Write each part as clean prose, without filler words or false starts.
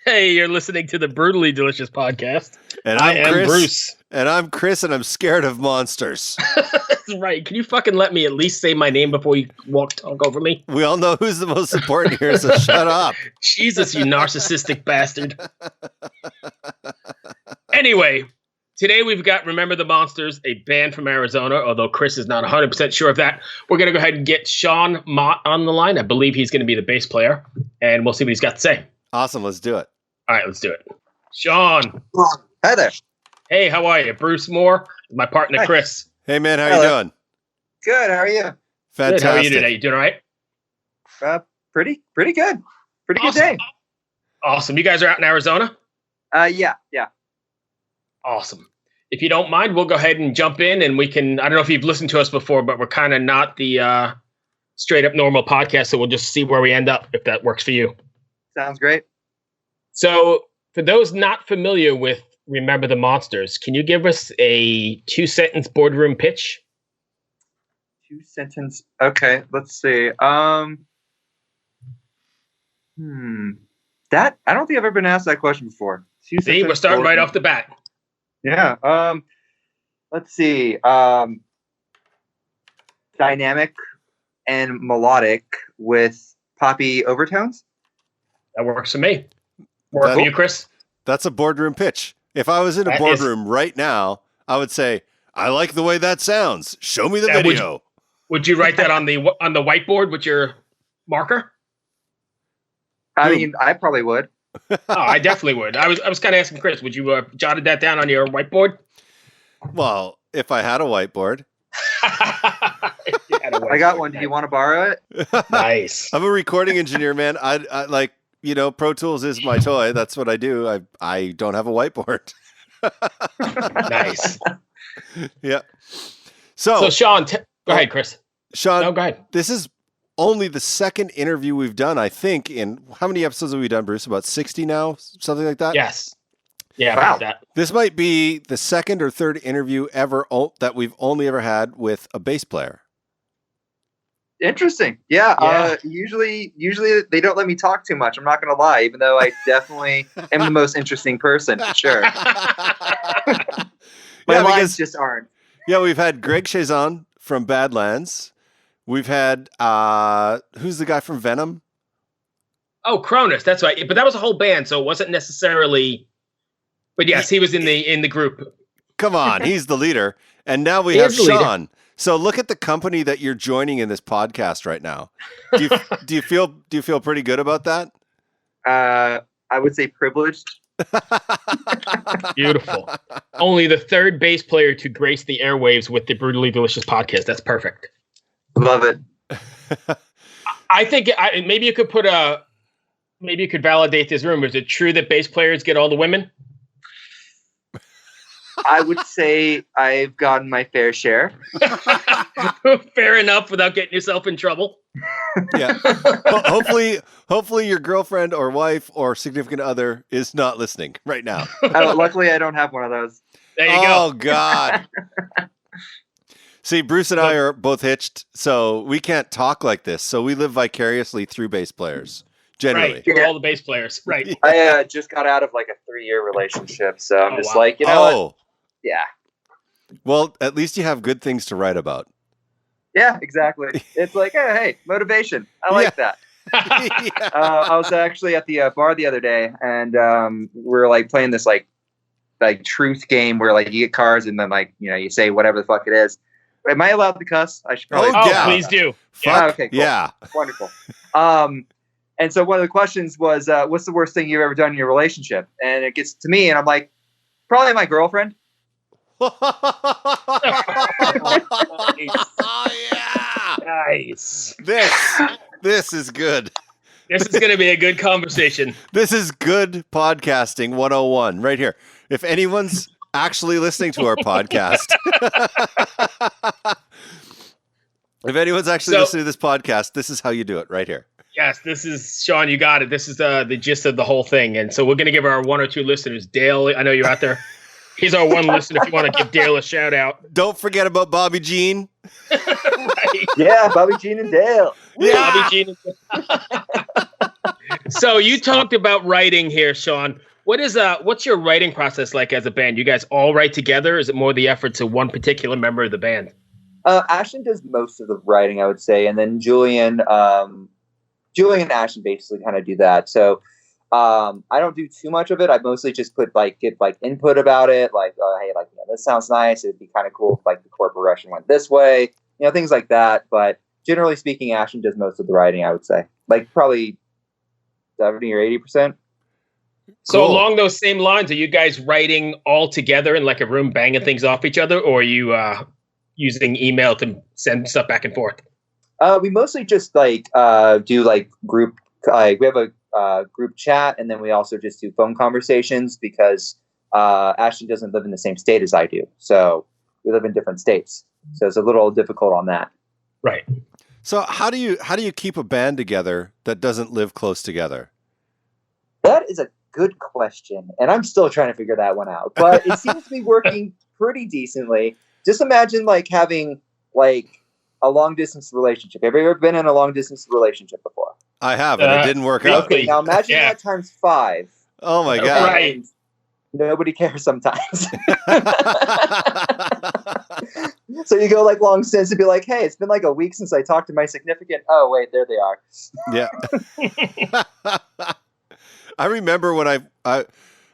Hey, you're listening to the Brutally Delicious podcast. And I am Bruce. And I'm Chris, and I'm scared of monsters. That's right. Can you fucking let me at least say my name before you talk over me? We all know who's the most important here, so shut up. Jesus, you narcissistic bastard. Anyway, today we've got Remember the Monsters, a band from Arizona, although Chris is not 100% sure of that. We're going to go ahead and get Sean Mott on the line. I believe he's going to be the bass player, and we'll see what he's got to say. Awesome, let's do it. All right, let's do it. Sean. Hi there. Hey, how are you? Bruce Moore, my partner, Hi. Chris. Hey, man, how you doing? Good. How are you? Fantastic. Good. How are you today? You doing all right? Pretty good. Pretty Awesome. good day. Awesome. You guys are out in Arizona? Yeah. Awesome. If you don't mind, we'll go ahead and jump in, and we can, I don't know if you've listened to us before, but we're kind of not the straight up normal podcast, so we'll just see where we end up if that works for you. Sounds great. So for those not familiar with Remember the Monsters, can you give us a 2-sentence boardroom pitch? 2-sentence. Okay, let's see. That I don't think I've ever been asked that question before. See, we're starting right off the bat. Yeah. Let's see. Dynamic and melodic with poppy overtones. That works for me. Work for you, Chris? That's a boardroom pitch. If I was in a boardroom right now, I would say, I like the way that sounds. Show me the video. Would you write that on the whiteboard with your marker? I mean, I probably would. Oh, I definitely would. I was kind of asking Chris, would you jotted that down on your whiteboard? Well, if I had a whiteboard. I got one. Do you want to borrow it? Nice. I'm a recording engineer, man. I like, Pro Tools is my toy. That's what I do. I don't have a whiteboard. Nice. Yeah. So Sean, go ahead, Chris. Sean, no, go ahead. This is only the second interview we've done, I think. In how many episodes have we done, Bruce? About 60 now? Something like that? Yes. Yeah, wow. about that. This might be the second or third interview ever that we've only ever had with a bass player. Interesting. Yeah. Usually they don't let me talk too much. I'm not going to lie, even though I definitely am the most interesting person. Sure. My lines just aren't. Yeah, we've had Greg Chazon from Badlands. We've had who's the guy from Venom? Oh, Cronus. That's right. But that was a whole band, so it wasn't necessarily. But yes, he was in the group. Come on, he's the leader. And now we have Sean. So look at the company that you're joining in this podcast right now. Do you feel pretty good about that? I would say privileged. Beautiful. Only the third bass player to grace the airwaves with the Brutally Delicious podcast. That's perfect. Love it. I think maybe you could validate this rumor. Is it true that bass players get all the women? I would say I've gotten my fair share. Fair enough, without getting yourself in trouble. Yeah. Well, hopefully your girlfriend or wife or significant other is not listening right now. Luckily, I don't have one of those. There you go. Oh, God. See, Bruce and I are both hitched, so we can't talk like this. So we live vicariously through bass players, generally. Right, through all the bass players. Right. I just got out of like a 3-year relationship, so I'm just like, what? Yeah. Well, at least you have good things to write about. Yeah, exactly. It's like, hey, motivation. I like that. I was actually at the bar the other day, and we're like playing this like truth game where like you get cards and then like you say whatever the fuck it is. Am I allowed to cuss? I should probably. Oh, yeah. Please do. Yeah. Okay. Cool. Yeah. Wonderful. And so one of the questions was, what's the worst thing you've ever done in your relationship? And it gets to me, and I'm like, probably my girlfriend. Oh, yeah. Nice. This is good. This is going to be a good conversation. This is good podcasting 101 right here. If anyone's actually listening to our podcast, listening to this podcast, this is how you do it right here. Yes, this is Sean. You got it. This is the gist of the whole thing. And so we're going to give our 1 or 2 listeners, Dale. I know you're out there. He's our one listener. If you want to give Dale a shout out, don't forget about Bobby Jean. Right. Yeah, Bobby Jean and Dale. Yeah. Bobby Jean. So you talked about writing here, Sean. What's your writing process like as a band? You guys all write together? Is it more the effort to one particular member of the band? Ashton does most of the writing, I would say, and then Julian and Ashton basically kind of do that. So I don't do too much of it. I mostly just get input about it, like, hey, this sounds nice. It'd be kind of cool if the chord progression went this way, things like that. But generally speaking, Ashton does most of the writing, I would say, probably 70 or 80%. So along those same lines, are you guys writing all together in a room, banging things off each other, or are you using email to send stuff back and forth? We mostly just do group. We have a group chat, and then we also just do phone conversations because Ashton doesn't live in the same state as I do, so we live in different states. So it's a little difficult on that. Right. So how do you keep a band together that doesn't live close together? That is a good question, and I'm still trying to figure that one out. But it seems to be working pretty decently. Just imagine having a long distance relationship. Have you ever been in a long distance relationship before? I have, and it didn't work out. Okay, now imagine that times 5. Oh my God! Right. Nobody cares sometimes. So you go long since to be like, hey, it's been a week since I talked to my significant. Oh wait, there they are. Yeah. I remember when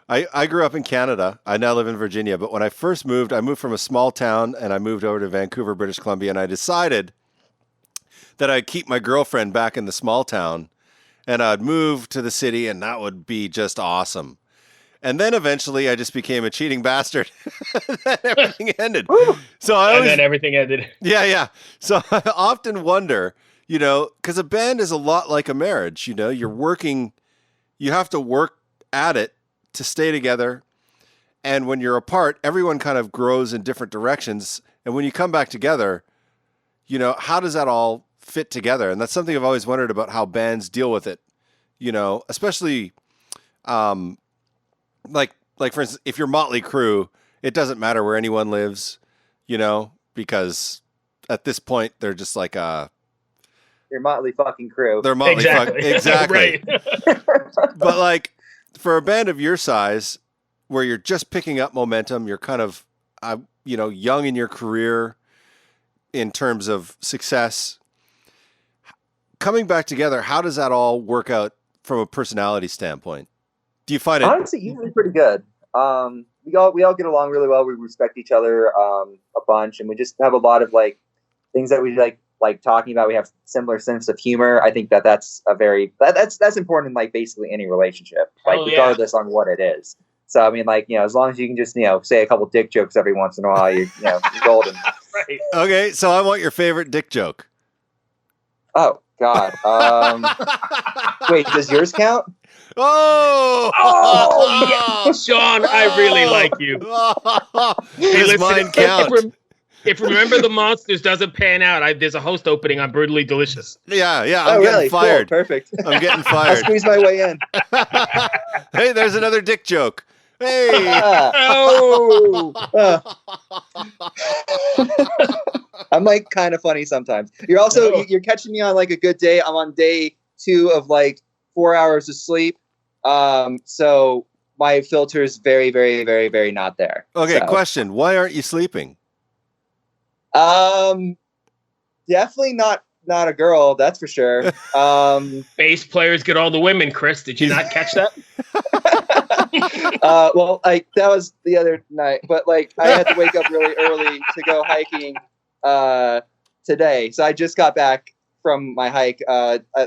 I grew up in Canada. I now live in Virginia, but when I first moved, I moved from a small town and I moved over to Vancouver, British Columbia, and I decided that I'd keep my girlfriend back in the small town and I'd move to the city, and that would be just awesome. And then eventually I just became a cheating bastard. And everything ended. Then everything ended. Yeah. So I often wonder, because a band is a lot like a marriage, you're working, you have to work at it to stay together. And when you're apart, everyone kind of grows in different directions. And when you come back together, how does that all fit together? And that's something I've always wondered about how bands deal with it, especially, like for instance, if you're Motley Crue, it doesn't matter where anyone lives, because at this point they're just your Motley fucking Crue. They're Motley exactly. Right. But for a band of your size, where you're just picking up momentum, you're kind of, young in your career in terms of success, coming back together, how does that all work out from a personality standpoint? Do you find it honestly usually pretty good? We all get along really well. We respect each other a bunch, and we just have a lot of things that we like talking about. We have similar sense of humor. I think that's that's important in basically any relationship, regardless on what it is. So I mean, as long as you can just say a couple dick jokes every once in a while, you're golden. Right. Okay, so I want your favorite dick joke. Oh God. Wait, does yours count? Oh, yeah. Sean, I really like you. Does mine count? If Remember the Monsters doesn't pan out, there's a host opening on Brutally Delicious. Yeah, I'm getting fired. Cool. Perfect. I'm getting fired. I'll squeeze my way in. Hey, there's another dick joke. Hey. I'm kind of funny sometimes. You're also you're catching me on a good day. I'm on day 2 of 4 hours of sleep. So my filter is very, very, very, very not there. Okay, question. Why aren't you sleeping? Definitely not a girl, that's for sure. Bass players get all the women, Chris. Did you not catch that? Well, that was the other night, but I had to wake up really early to go hiking today. So I just got back from my hike.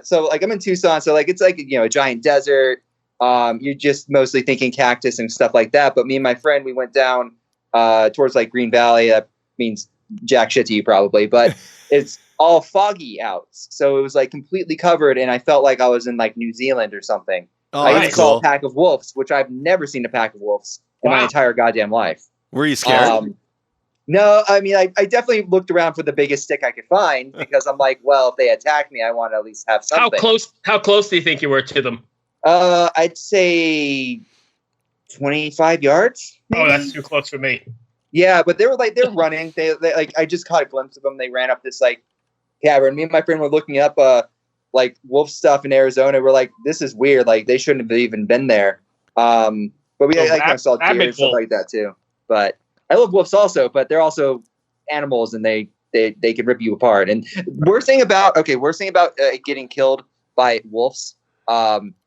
So I'm in Tucson, so it's a giant desert. You're just mostly thinking cactus and stuff like that. But me and my friend, we went down towards Green Valley. That means jack shit to you probably, but it's all foggy out. So it was completely covered, and I felt like I was in New Zealand or something. Oh, I even saw a pack of wolves, which I've never seen a pack of wolves in my entire goddamn life. Were you scared? No, I mean, I definitely looked around for the biggest stick I could find because I'm well, if they attack me, I want to at least have something. How close do you think you were to them? I'd say 25 yards. Maybe? Oh, that's too close for me. Yeah, but they're running. They I just caught a glimpse of them. They ran up this cavern. Me and my friend were looking up like wolf stuff in Arizona, we're like, this is weird. Like they shouldn't have even been there. But we kind of saw deer and stuff like that too. But I love wolves also, but they're also animals and they can rip you apart. And worst thing about getting killed by wolves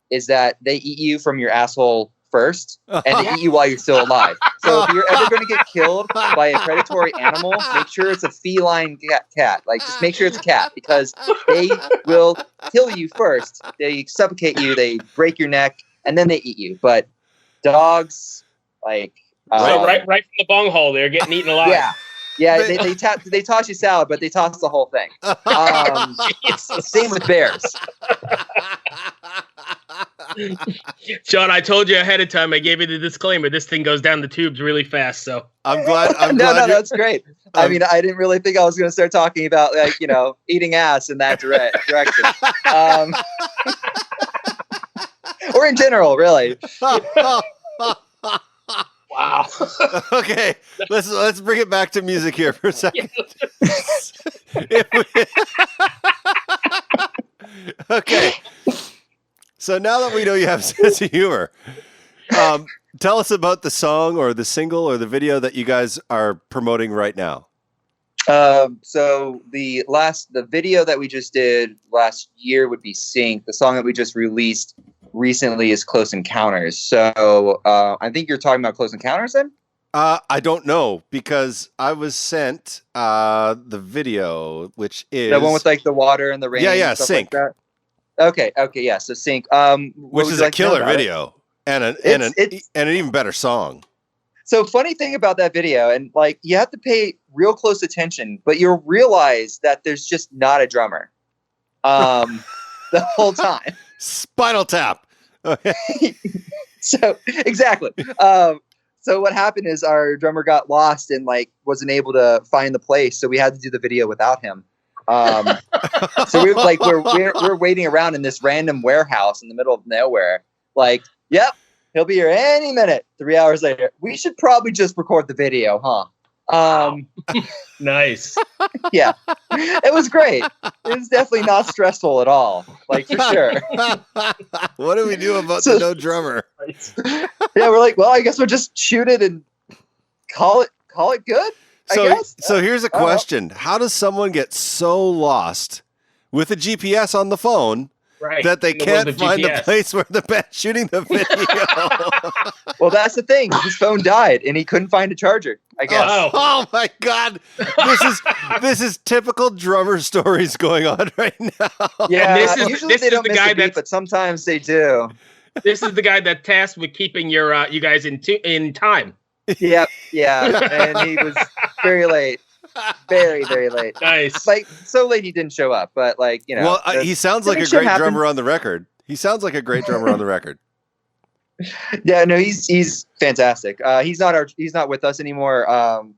is that they eat you from your asshole first, and they eat you while you're still alive. So if you're ever going to get killed by a predatory animal, make sure it's a feline cat. Like, just make sure it's a cat, because they will kill you first. They suffocate you, they break your neck, and then they eat you. But dogs, like... right from the bunghole, they're getting eaten alive. Yeah, they toss you salad, but they toss the whole thing. Same with bears. Sean, I told you ahead of time. I gave you the disclaimer. This thing goes down the tubes really fast. So I'm glad. No, that's great. I mean, I didn't really think I was going to start talking about eating ass in that direction, or in general, really. Wow. Okay, let's bring it back to music here for a second. Okay. So now that we know you have a sense of humor, tell us about the song or the single or the video that you guys are promoting right now. So the video that we just did last year would be Sync. The song that we just released recently is Close Encounters. So I think you're talking about Close Encounters then? I don't know, because I was sent the video, which is the one with like the water and the rain. Yeah, and stuff Sync. Like that. Okay, yeah. So Sync, which is a killer video and an even better song. So funny thing about that video, and like you have to pay real close attention, but you'll realize that there's just not a drummer the whole time. Spinal Tap. Okay. So exactly. So what happened is our drummer got lost and like wasn't able to find the place, so we had to do the video without him. So we're waiting around in this random warehouse in the middle of nowhere. Like, yep, he'll be here any minute. 3 hours later, we should probably just record the video, huh? Nice. Yeah, it was great. It was definitely not stressful at all. Like, for sure. What do we do about the no drummer? Yeah, we're like, well, I guess we'll just shoot it and call it good. So here's a question. How does someone get so lost with a GPS on the phone that they can't find the place where the band's shooting the video? Well, that's the thing. His phone died and he couldn't find a charger, I guess. Oh my God. This is typical drummer stories going on right now. Yeah, usually they don't miss the beat, but sometimes they do. This is the guy that tasked with keeping you guys in time. Yep, yeah, and he was very late, very, very late. Nice, like so late he didn't show up, but like Well, he sounds like a great drummer on the record. He sounds like a great drummer on the record. Yeah, no, he's fantastic. He's not with us anymore.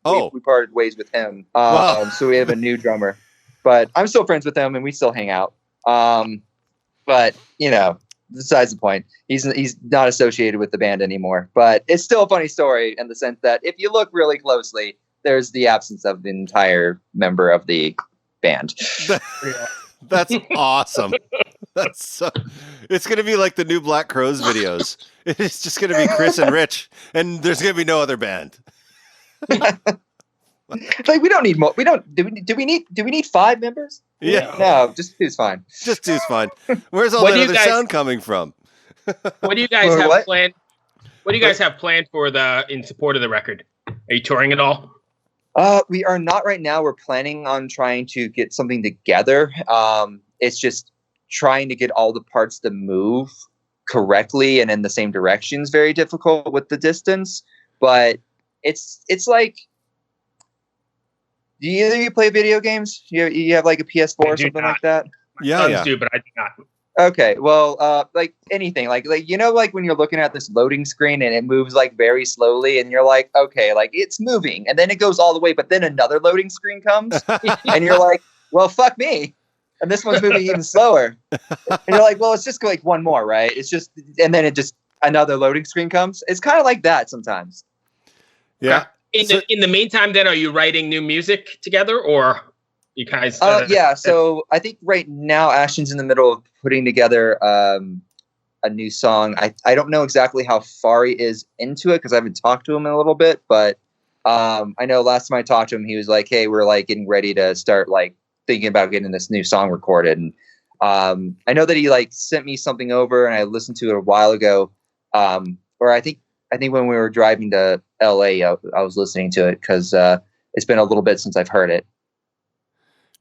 We parted ways with him. Wow. So we have a new drummer, but I'm still friends with him and we still hang out. But besides the point, he's not associated with the band anymore, but it's still a funny story in the sense that if you look really closely, there's the absence of the entire member of the band. That's awesome. It's going to be like the new Black Crowes videos. It's just going to be Chris and Rich, and there's going to be no other band. Like we don't need more. Do we need 5 members? Yeah. No, just 2's fine. Just 2's fine. Where's all that other sound coming from? What do you guys have planned? What do you guys have planned in support of the record? Are you touring at all? We are not right now. We're planning on trying to get something together. It's just trying to get all the parts to move correctly and in the same direction is very difficult with the distance. But it's like, do either of you play video games? You have like a PS4 or something like that? My sons do, but I do not. Okay, well, like anything, like like when you're looking at this loading screen and it moves like very slowly, and you're like, okay, like it's moving, and then it goes all the way, but then another loading screen comes, and you're like, well, fuck me, and this one's moving even slower, and you're like, well, it's just like one more, right? It's just, and then it just another loading screen comes. It's kind of like that sometimes. Yeah. In the meantime, then, are you writing new music together, or? You guys? Yeah. So I think right now Ashton's in the middle of putting together a new song. I don't know exactly how far he is into it because I haven't talked to him in a little bit, but I know last time I talked to him, he was like, "Hey, we're like getting ready to start like thinking about getting this new song recorded." And I know that he like sent me something over, and I listened to it a while ago. Or I think when we were driving to LA, I was listening to it because it's been a little bit since I've heard it.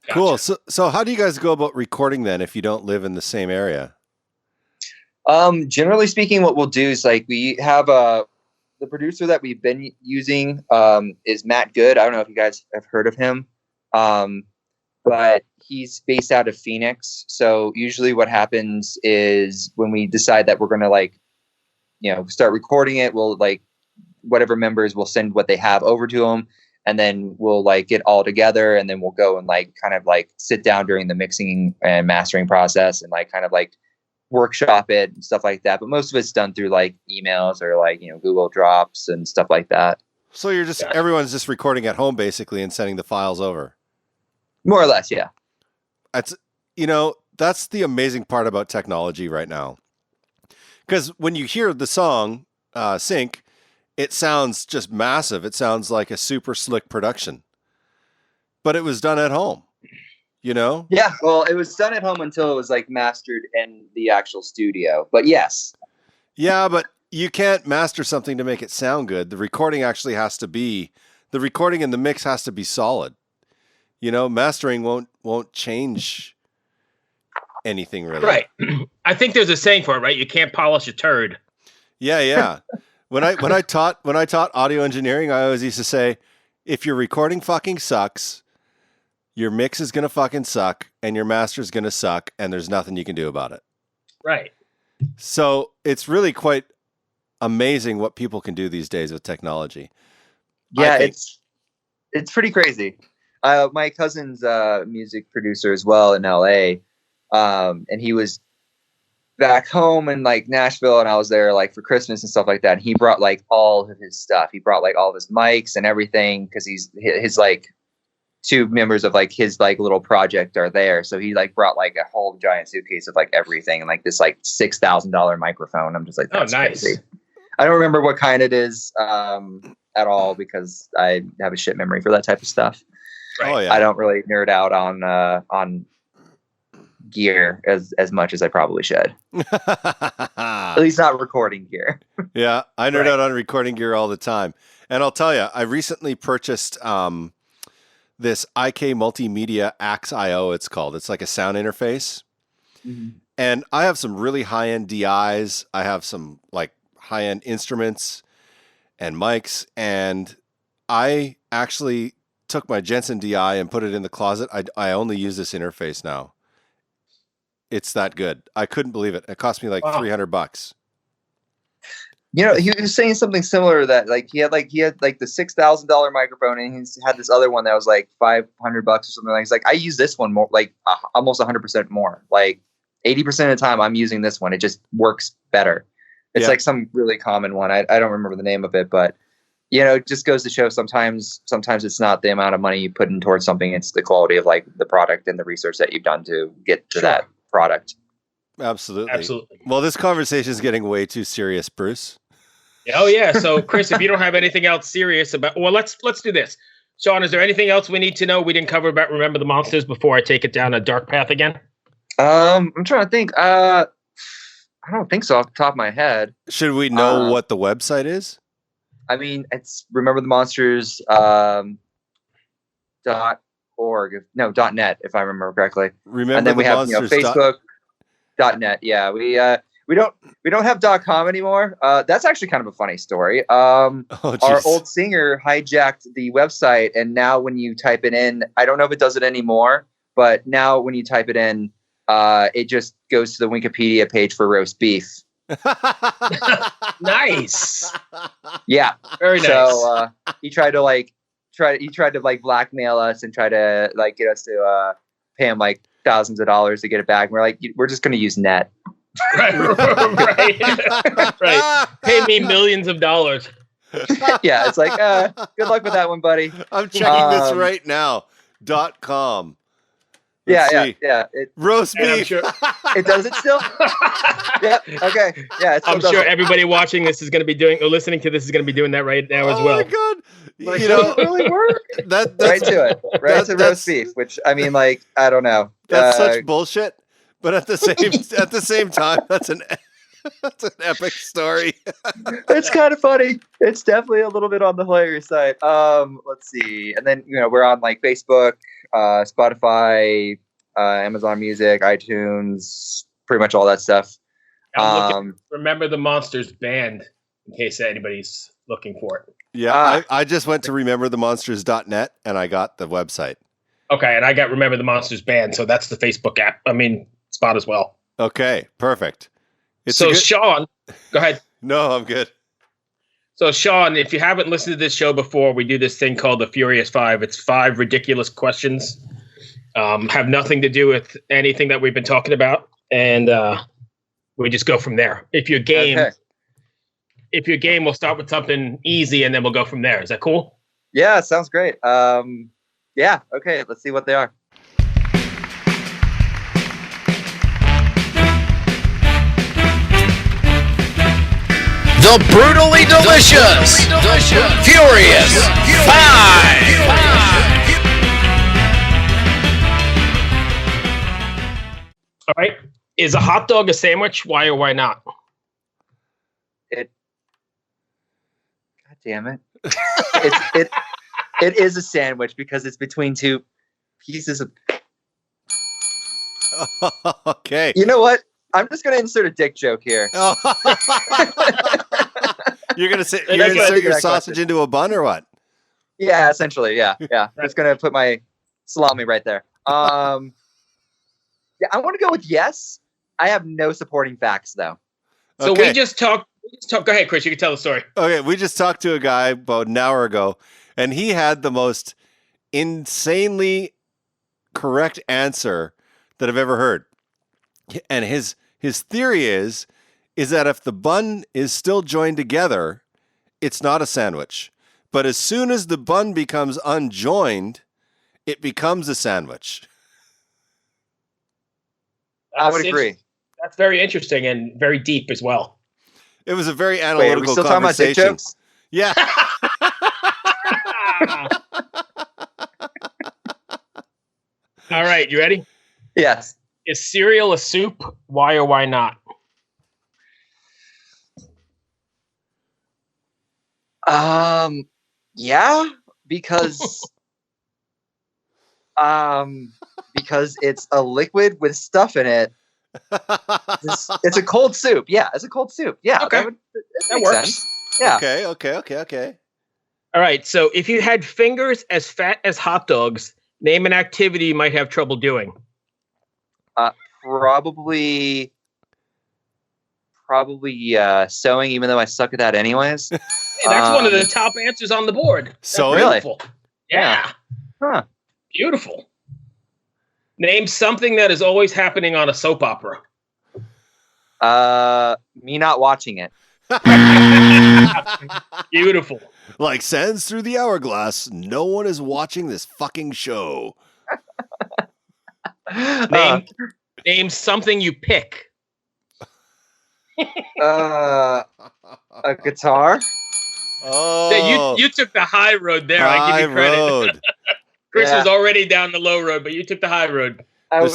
Gotcha. Cool. So how do you guys go about recording then if you don't live in the same area? Generally speaking, what we'll do is like we have the producer that we've been using is Matt Good. I don't know if you guys have heard of him, but he's based out of Phoenix. So usually what happens is when we decide that we're going to like, start recording it, we'll like whatever members will send what they have over to him. And then we'll like get all together and then we'll go and like kind of like sit down during the mixing and mastering process and like kind of like workshop it and stuff like that. But most of it's done through like emails or like, Google Drops and stuff like that. So you're just, everyone's just recording at home basically and sending the files over. More or less. Yeah. That's, that's the amazing part about technology right now. Because when you hear the song sync, it sounds just massive. It sounds like a super slick production, but it was done at home, Yeah. Well, it was done at home until it was like mastered in the actual studio, but yes. Yeah, but you can't master something to make it sound good. The recording actually has to be, the recording and the mix has to be solid. Mastering won't change anything really. Right. I think there's a saying for it, right? You can't polish a turd. Yeah. When I taught audio engineering, I always used to say, if your recording fucking sucks, your mix is going to fucking suck and your master is going to suck and there's nothing you can do about it. Right. So it's really quite amazing what people can do these days with technology. Yeah, it's pretty crazy. My cousin's a music producer as well in LA. And he was back home in like Nashville and I was there like for Christmas and stuff like that. And he brought like all of his stuff. He brought like all of his mics and everything because his like two members of like his like little project are there. So he like brought like a whole giant suitcase of like everything and like this like $6,000 microphone. I'm just like, that's nice. Crazy. I don't remember what kind it is at all because I have a shit memory for that type of stuff. Right. Oh yeah. I don't really nerd out on gear as much as I probably should. At least not recording gear. Yeah, I nerd out on recording gear all the time. And I'll tell you, I recently purchased this IK Multimedia Axe.io, it's called. It's like a sound interface. Mm-hmm. And I have some really high-end DIs. I have some like high-end instruments and mics. And I actually took my Jensen DI and put it in the closet. I only use this interface now. It's that good. I couldn't believe it. It cost me like $300. He was saying something similar to that. Like he had the $6,000 microphone, and he's had this other one that was like $500 or something. Like he's like, I use this one more, like almost 100% more. Like 80% of the time, I'm using this one. It just works better. It's like some really common one. I don't remember the name of it, but it just goes to show sometimes it's not the amount of money you put in towards something. It's the quality of like the product and the research that you've done to get to that product. Absolutely. Well, this conversation is getting way too serious, Bruce. Oh yeah. So Chris, if you don't have anything else serious about, well, let's do this. Sean, is there anything else we need to know we didn't cover about Remember the Monsters before I take it down a dark path again? I'm trying to think. I don't think so off the top of my head. Should we know what the website is? I mean, it's rememberthemonsters .net, if I remember correctly. And then we have Facebook.net. Yeah, we don't have .com anymore. That's actually kind of a funny story. Our old singer hijacked the website, and now when you type it in, I don't know if it does it anymore, but now when you type it in, it just goes to the Wikipedia page for roast beef. Nice. Yeah. Very nice. So he tried to blackmail us and try to like get us to pay him like thousands of dollars to get it back. And we're like, we're just going to use net. Right. Pay me millions of dollars. Yeah. It's like, good luck with that one, buddy. I'm checking this right now. .com. Yeah. Roast And I'm beef. sure- It does it still? Yeah. Okay. Yeah. It still I'm does sure it. everybody watching this is going to be doing or listening to this is going to be doing that right now as Oh well. my god! Like, You does know it really work? that's Right to it. Right to that's- roast beef, which I mean, like, I don't know. that's such bullshit. But at the same time, that's an epic story. It's kind of funny. It's definitely a little bit on the hilarious side. Let's see. And then, we're on like Facebook, Spotify, Amazon Music, iTunes, pretty much all that stuff. I'm looking, Remember the Monsters band, in case anybody's looking for it. Yeah, I just went to rememberthemonsters.net and I got the website. Okay, and I got Remember the Monsters band, so that's the Facebook app. I mean, spot as well. Okay, perfect. Sean, go ahead. No, I'm good. So, Sean, if you haven't listened to this show before, we do this thing called the Furious Five. It's 5 ridiculous questions, have nothing to do with anything that we've been talking about, and we just go from there. If you're game, we'll start with something easy, and then we'll go from there. Is that cool? Yeah, sounds great. Yeah, okay, let's see what they are. The brutally delicious, Furious 5. All right. Is a hot dog a sandwich? Why or why not? God damn it. It is a sandwich because it's between two pieces of... Okay. You know what? I'm just going to insert a dick joke here. You're gonna insert That's your that sausage question. into a bun or what? Yeah, essentially, yeah. Just going to put my salami right there. Yeah, I want to go with yes. I have no supporting facts, though. So Okay. we just talked. Go ahead, Chris. You can tell the story. Okay, we just talked to a guy about an hour ago, and he had the most insanely correct answer that I've ever heard. And his theory is that if the bun is still joined together, it's not a sandwich. But as soon as the bun becomes unjoined, it becomes a sandwich. I would agree. That's very interesting and very deep as well. It was a very Wait, are analytical we still talking about dick conversation. jokes? Yeah. All right, you ready? Yes. Is cereal a soup? Why or why not? Yeah, because it's a liquid with stuff in it. It's a cold soup. Yeah, it's a cold soup. Yeah, Okay. that That makes works. sense. Yeah. Okay. All right, so if you had fingers as fat as hot dogs, name an activity you might have trouble doing. Probably sewing, even though I suck at that anyways. Hey, that's one of the top answers on the board. That's So Really? beautiful. Yeah. Huh. Beautiful. Name something that is always happening on a soap opera. Me not watching it. Beautiful. Like sands through the hourglass, no one is watching this fucking show. Name something you pick. A guitar. Oh, Yeah, you took the high road there. I high give you credit. road. Chris Yeah. was already down the low road, but you took the high road. I'm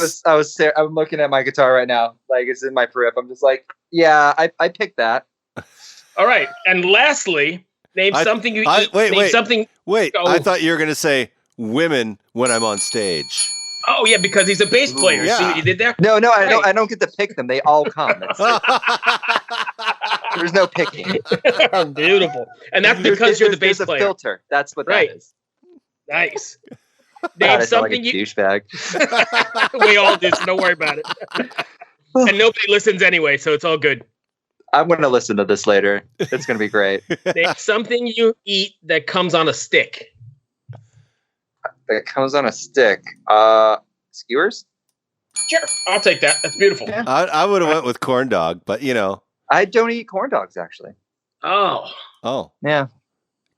looking at my guitar right now. Like it's in my grip. I'm just like, yeah, I picked that. All right. And lastly, name something you eat. Name something. Wait, Go. I thought you were going to say women when I'm on stage. Oh, yeah, because he's a bass player. Yeah. See what you did there? No, Right. I don't get to pick them. They all come. There's no picking. Beautiful. And that's because you're the bass There's a player. filter. That's what Right. that is. Nice. God, Name I sound like a something you. douchebag. We all do, so don't worry about it. And nobody listens anyway, so it's all good. I'm going to listen to this later. It's going to be great. Name something you eat that comes on a stick. That comes on a stick. Skewers? Sure. I'll take that. That's beautiful. Yeah. I would have went with corn dog, but you know. I don't eat corn dogs, actually. Oh. Oh, Yeah.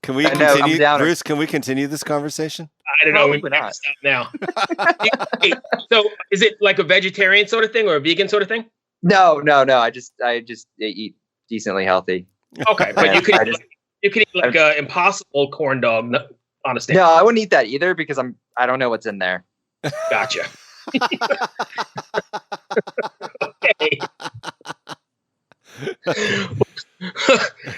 Can we continue, Bruce? Can we continue this conversation? I don't know. We might have to stop now. So, is it like a vegetarian sort of thing or a vegan sort of thing? No. I just eat decently healthy. Okay, but you could eat like an Impossible corn dog on a steak. No, I wouldn't eat that either because I don't know what's in there. Gotcha. Okay.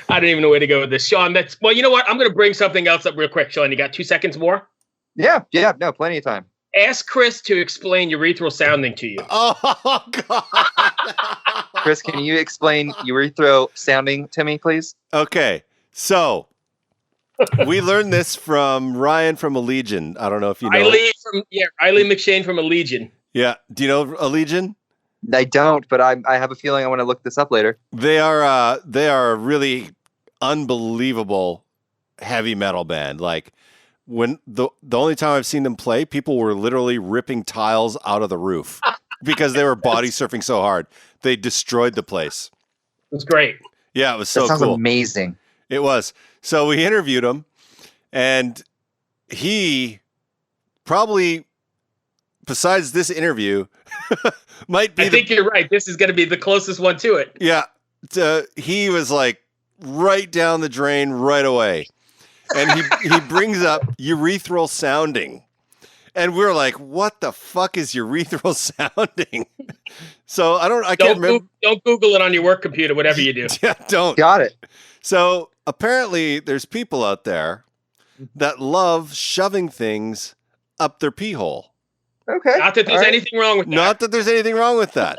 I don't even know where to go with this, Sean. Well, you know what? I'm going to bring something else up real quick, Sean. You got 2 seconds more? Yeah, no, plenty of time. Ask Chris to explain urethral sounding to you. Oh God, Chris, can you explain urethral sounding to me, please? Okay, so we learned this from Ryan from Allegiant. I don't know if you know. Riley McShane from Allegiant. Yeah, do you know Allegiant? I don't, but I have a feeling I want to look this up later. They are a really unbelievable heavy metal band. Like when the only time I've seen them play, people were literally ripping tiles out of the roof because they were body surfing so hard. They destroyed the place. It was great. Yeah, it was so that sounds cool. Amazing. It was. So we interviewed him, and he probably, besides this interview, might be. I think you're right. This is going to be the closest one to it. Yeah. He was like right down the drain right away. And he brings up urethral sounding. And we're like, what the fuck is urethral sounding? So I can't remember. Don't Google it on your work computer, whatever you do. Yeah, don't. Got it. So apparently there's people out there that love shoving things up their pee hole. Okay. Not that there's anything wrong with that. Not that there's anything wrong with that.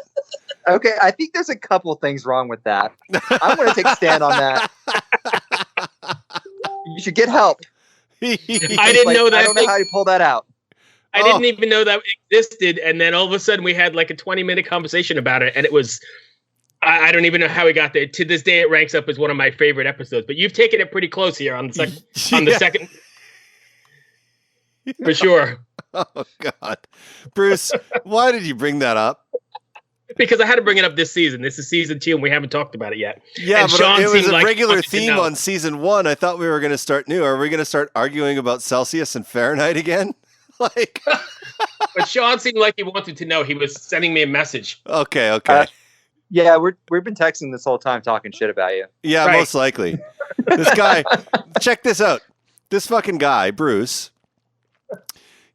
Okay, I think there's a couple things wrong with that. I'm going to take a stand on that. You should get help. I didn't know that. I don't know how you pull that out. I didn't even know that existed, and then all of a sudden we had like a 20-minute conversation about it, and it was. I don't even know how we got there. To this day, it ranks up as one of my favorite episodes. But you've taken it pretty close here on the second. Yeah. On the second, for sure. Oh God, Bruce, why did you bring that up? Because I had to bring it up this season. This is season 2, and we haven't talked about it yet. Yeah, and but Sean it was a like regular theme on season 1. I thought we were going to start new. Are we going to start arguing about Celsius and Fahrenheit again? Like, but Sean seemed like he wanted to know. He was sending me a message. Okay. Yeah, we've been texting this whole time talking shit about you. Yeah, right. Most likely. This guy, check this out. This fucking guy, Bruce,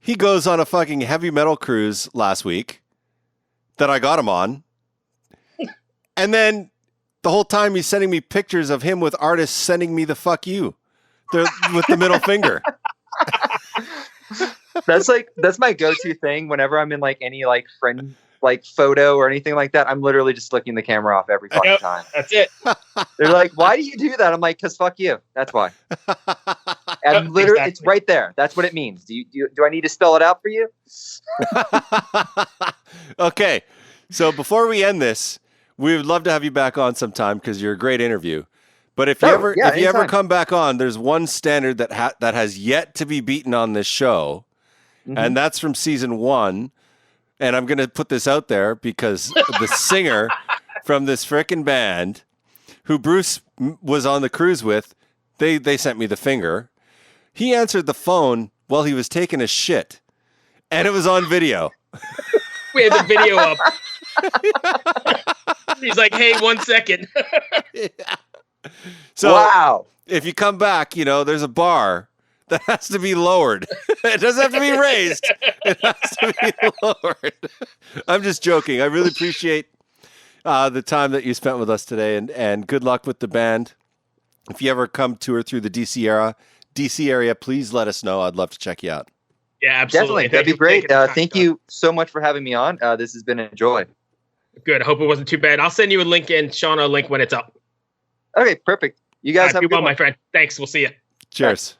he goes on a fucking heavy metal cruise last week that I got him on. And then the whole time he's sending me pictures of him with artists sending me the fuck you with the middle finger. That's my go-to thing whenever I'm in like any like friend like photo or anything like that. I'm literally just flicking the camera off every fucking time. That's it. They're like, why do you do that? I'm like, 'cause fuck you. That's why. And literally, It's right there. That's what it means. Do I need to spell it out for you? Okay. So before we end this, we would love to have you back on sometime because you're a great interview. But if you ever come back on, there's one standard that has yet to be beaten on this show, and that's from season 1. And I'm going to put this out there because the singer from this frickin' band, who Bruce was on the cruise with, they sent me the finger. He answered the phone while he was taking a shit, and it was on video. We had the video up. He's like, hey, 1 second. Yeah. So wow. If you come back, there's a bar that has to be lowered. It doesn't have to be raised. It has to be lowered. I'm just joking. I really appreciate the time that you spent with us today, and good luck with the band. If you ever come tour through the DC area, please let us know. I'd love to check you out. Yeah, absolutely. Definitely. That'd be great. Thank you so much for having me on. This has been a joy. Good. I hope it wasn't too bad. I'll send you a link, and Sean a link when it's up. Okay, perfect. You guys have a good one, my friend. Thanks. We'll see you. Cheers.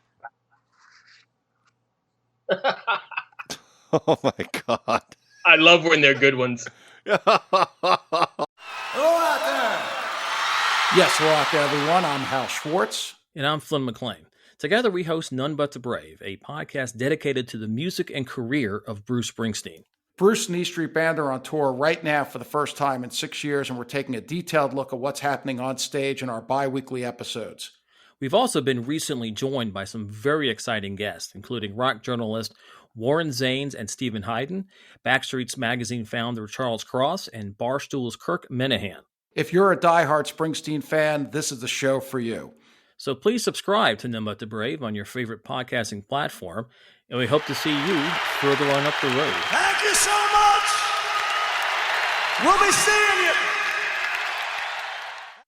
Oh my God. I love when they're good ones. Hello out there. Yes, hello out there, everyone. I'm Hal Schwartz. And I'm Flynn McLean. Together we host None But the Brave, a podcast dedicated to the music and career of Bruce Springsteen. Bruce and E Street Band are on tour right now for the first time in 6 years, and we're taking a detailed look at what's happening on stage in our bi-weekly episodes. We've also been recently joined by some very exciting guests, including rock journalist Warren Zanes and Stephen Hayden, Backstreet's Magazine founder Charles Cross, and Barstool's Kirk Minahan. If you're a diehard Springsteen fan, this is the show for you. So please subscribe to None But the Brave on your favorite podcasting platform, and we hope to see you further on up the road. Thank you so much. We'll be seeing you.